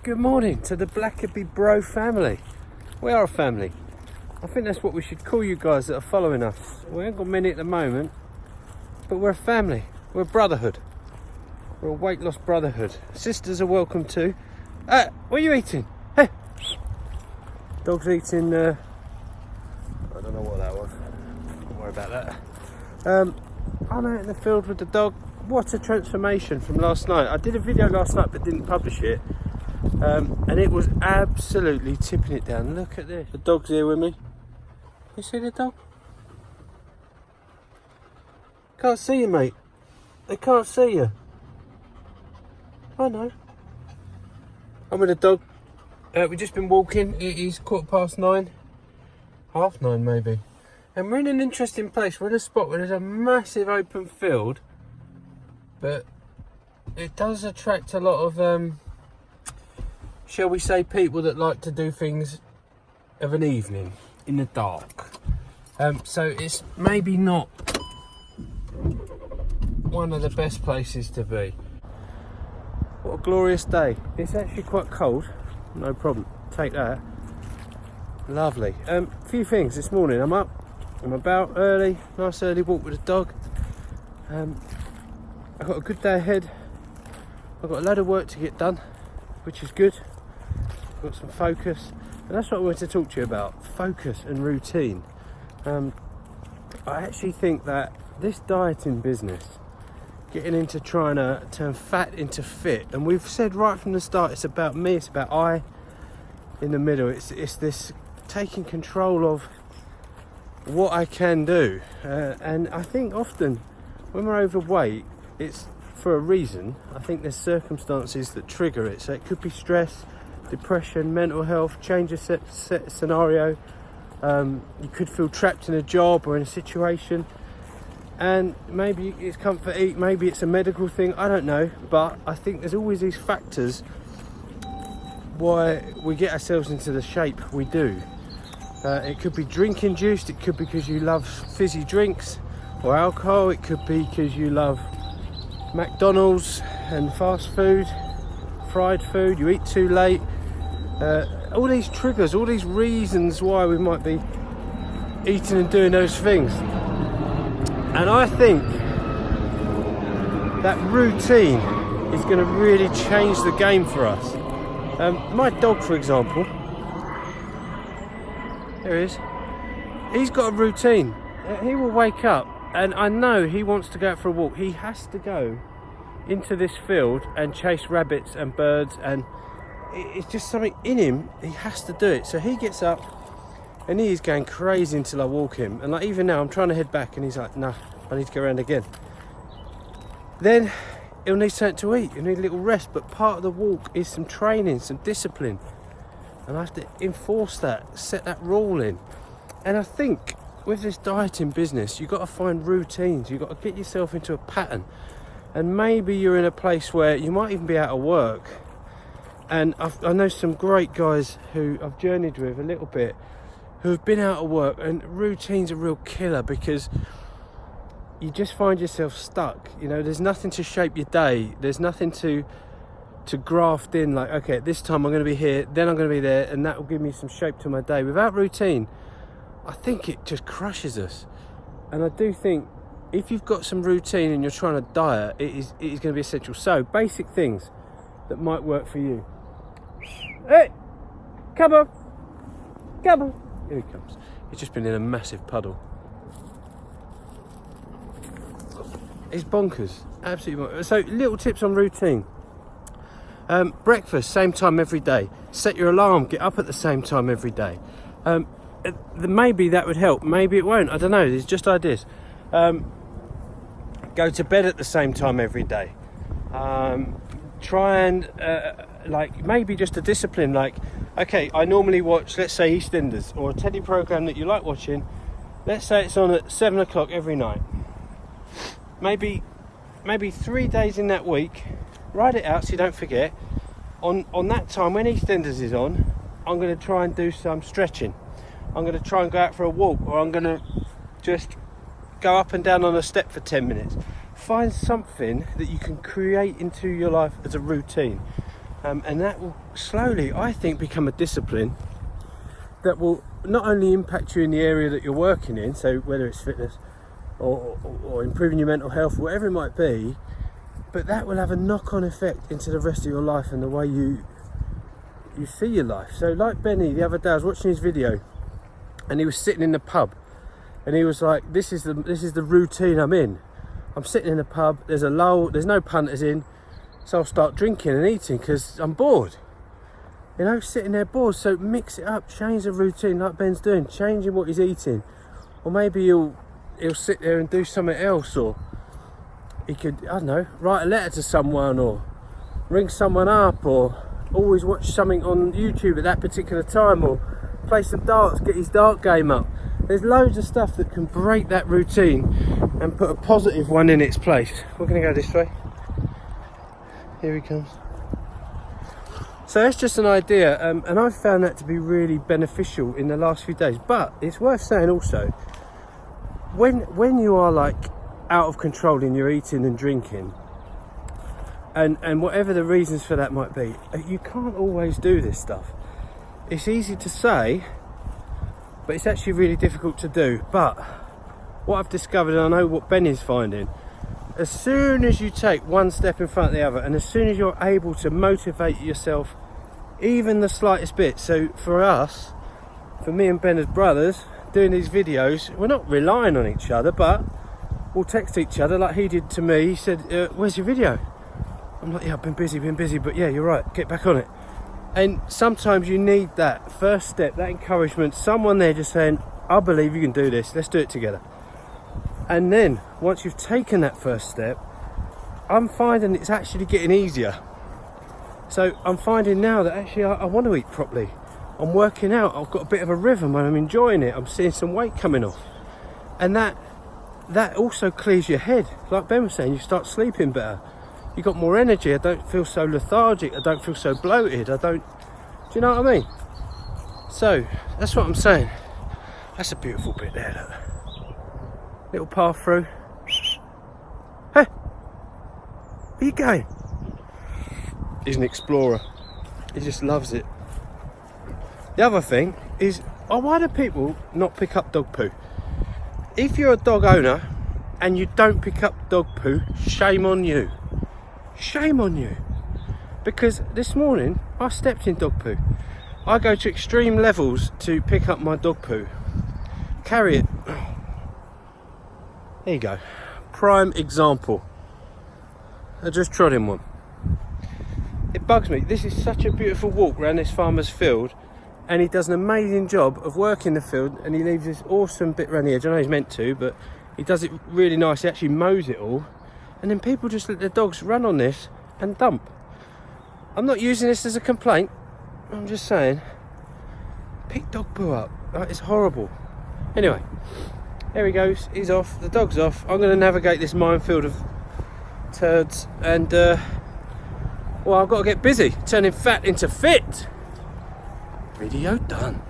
Good morning to the Blackerby Bro family. We are a family. I think that's what we should call you guys that are following us. We ain't got many at the moment, but we're a family. We're a brotherhood. We're a weight loss brotherhood. Sisters are welcome too. What are you eating? Hey! Dog's eating, I don't know what that was. Don't worry about that. I'm out in the field with the dog. What a transformation from last night. I did a video last night but didn't publish it. And it was absolutely tipping it down. Look at this. The dog's here with me. You see the dog? Can't see you, mate. They can't see you. I know. I'm with the dog. We've just been walking. It is 9:15. 9:30 maybe. And we're in an interesting place. We're in a spot where there's a massive open field. But it does attract a lot of, shall we say, people that like to do things of an evening in the dark. So it's maybe not one of the best places to be. What a glorious day. It's actually quite cold. No problem. Take that. Lovely. A few things this morning. I'm up. I'm about early. Nice early walk with the dog. I've got a good day ahead. I've got a load of work to get done, which is good. I've got some focus, and that's what I wanted to talk to you about, focus and routine. I actually think that this dieting business, getting into trying to turn fat into fit, and we've said right from the start, it's about me, it's about I in the middle. It's this taking control of what I can do. And I think often when we're overweight, it's for a reason. I think there's circumstances that trigger it. So it could be stress, depression, mental health, change of scenario. You could feel trapped in a job or in a situation, and maybe it's comfort eat, maybe it's a medical thing, I don't know. But I think there's always these factors why we get ourselves into the shape we do. It could be drink induced, it could be because you love fizzy drinks or alcohol, it could be because you love McDonald's and fast food, fried food, you eat too late. All these triggers, all these reasons why we might be eating and doing those things. And I think that routine is going to really change the game for us. My dog, for example, there he is. He's got a routine. He will wake up, and I know he wants to go out for a walk. He has to go into this field and chase rabbits and birds, and it's just something in him. He has to do it. So he gets up and he is going crazy until I walk him. And like even now, I'm trying to head back, and he's like, "No, I need to go around again." Then he'll need something to eat. He'll need a little rest. But part of the walk is some training, some discipline, and I have to enforce that, set that rule in. And I think with this dieting business, you've got to find routines. You've got to get yourself into a pattern. And maybe you're in a place where you might even be out of work. And I know some great guys who I've journeyed with a little bit, who have been out of work, and routine's a real killer because you just find yourself stuck. You know, there's nothing to shape your day. There's nothing to graft in, like, okay, at this time I'm going to be here, then I'm going to be there, and that will give me some shape to my day. Without routine, I think it just crushes us. And I do think if you've got some routine and you're trying to diet, it is going to be essential. So basic things that might work for you. Hey, come on. Here he comes. He's just been in a massive puddle. It's bonkers, absolutely bonkers. So little tips on routine. Breakfast, same time every day. Set your alarm, get up at the same time every day. Maybe that would help, maybe it won't, I don't know, it's just ideas. Go to bed at the same time every day. Try and like maybe just a discipline, like, okay, I normally watch, let's say, EastEnders or a telly programme that you like watching. Let's say it's on at 7 o'clock every night. Maybe 3 days in that week, write it out so you don't forget. On that time when EastEnders is on, I'm going to try and do some stretching. I'm going to try and go out for a walk, or I'm going to just go up and down on a step for 10 minutes. Find something that you can create into your life as a routine. and that will slowly, I think, become a discipline that will not only impact you in the area that you're working in, so whether it's fitness or improving your mental health, whatever it might be, but that will have a knock-on effect into the rest of your life and the way you see your life. So like Benny, the other day I was watching his video and he was sitting in the pub and he was like, this is the routine I'm in. I'm sitting in the pub, there's a lull, there's no punters in, so I'll start drinking and eating because I'm bored. You know, sitting there bored. So mix it up, change the routine like Ben's doing, changing what he's eating. Or maybe he'll sit there and do something else, or he could, I don't know, write a letter to someone or ring someone up, or always watch something on YouTube at that particular time, or play some darts, get his dart game up. There's loads of stuff that can break that routine and put a positive one in its place. We're going to go this way. Here he comes. So that's just an idea, and I've found that to be really beneficial in the last few days. But it's worth saying also, when you are like out of control in your eating and drinking, and whatever the reasons for that might be, you can't always do this stuff. It's easy to say, but it's actually really difficult to do. But what I've discovered, and I know what Ben is finding, as soon as you take one step in front of the other, and as soon as you're able to motivate yourself even the slightest bit. So for us, for me and Ben as brothers doing these videos, we're not relying on each other, but we'll text each other like he did to me. He said, where's your video? I'm like, yeah, I've been busy, but yeah, you're right, get back on it. And sometimes you need that first step, that encouragement, someone there just saying, I believe you can do this, let's do it together. And then once you've taken that first step, I'm finding it's actually getting easier. So I'm finding now that actually I want to eat properly. I'm working out, I've got a bit of a rhythm and I'm enjoying it. I'm seeing some weight coming off. And that also clears your head. Like Ben was saying, you start sleeping better. You got more energy. I don't feel so lethargic. I don't feel so bloated. Do you know what I mean? So that's what I'm saying. That's a beautiful bit there, look. Little path through. Hey, where you going? He's an explorer. He just loves it. The other thing is, why do people not pick up dog poo? If you're a dog owner and you don't pick up dog poo, shame on you. Shame on you. Because this morning I stepped in dog poo. I go to extreme levels to pick up my dog poo. Carry it. There you go. Prime example. I just trod in one. It bugs me. This is such a beautiful walk around this farmer's field, and he does an amazing job of working the field, and he leaves this awesome bit around the edge. I know he's meant to, but he does it really nice. He actually mows it all, and then people just let their dogs run on this and dump. I'm not using this as a complaint. I'm just saying, pick dog poo up. It's horrible. Anyway, there he goes. He's off. The dog's off. I'm going to navigate this minefield of turds, and well, I've got to get busy turning fat into fit. Video done.